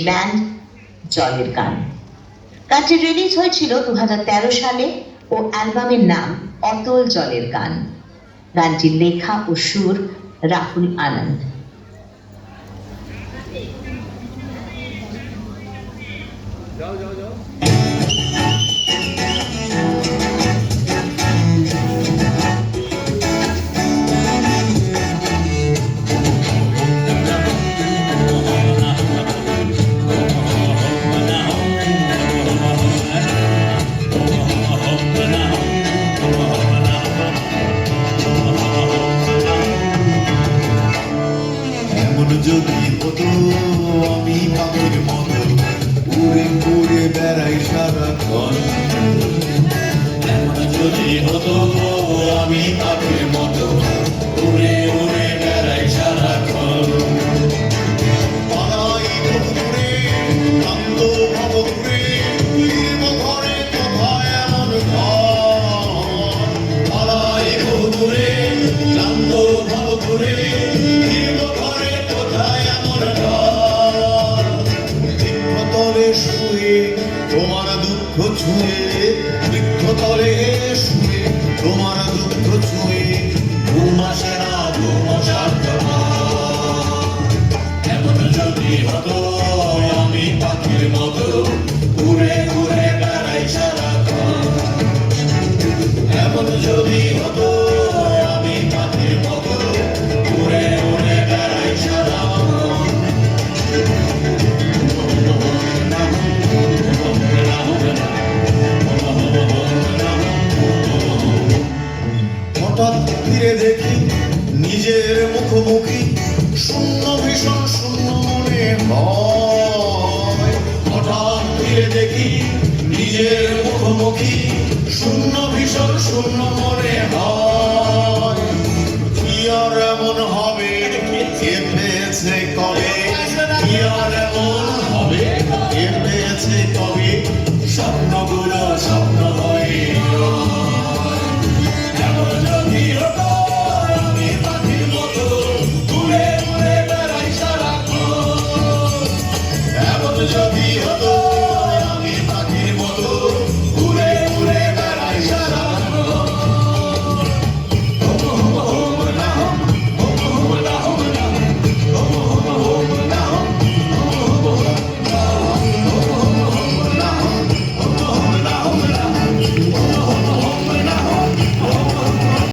Band জলের গান। গানটি রিলিজ হয়েছিল 2013 সালে ও অ্যালবামের নাম অতল জলের গান। গানটির লেখা ও সুর রাহুল আনন্দ। যদি হতো আমি পাখির মতো উড়ে উড়ে বেড়াই সারাক্ষণ, এমন যদি হতো আমি পাখির মতো উড়ে উড়ে বেড়াই সারাক্ষণ। পালাই ঘুরে কান্দ ভব ঘুরে ফিরব ঘরে কোথায় এমন ঘর। পালাই ঘুরে কান্দ ভব ঘুরে ফিরব ঘরে কোথায় এমন ঘর। বৃক্ষতলে শুয়ে তোমার দুঃখ ছুঁয়ে, বৃক্ষতলে শুয়ে তোমার দুঃখ ছুঁয়ে ঘুম আসে না ঘুম সার্থক। এমন যদি হতো আমি পাখির মতো ঘুরে ঘুরে বেড়াই সারাক্ষণ, এমন যদি হতো আমি পাখির মতো ঘুরে ঘুরে বেড়াই সারাক্ষণ। হঠাৎ ফিরে দেখি নিজের মুখোমুখি, শূন্য ভীষণ শূন্য মনে হয়। হঠাৎ ফিরে দেখি নিজের মুখোমুখি, শূন্য ভীষণ শূন্য মনে হয়।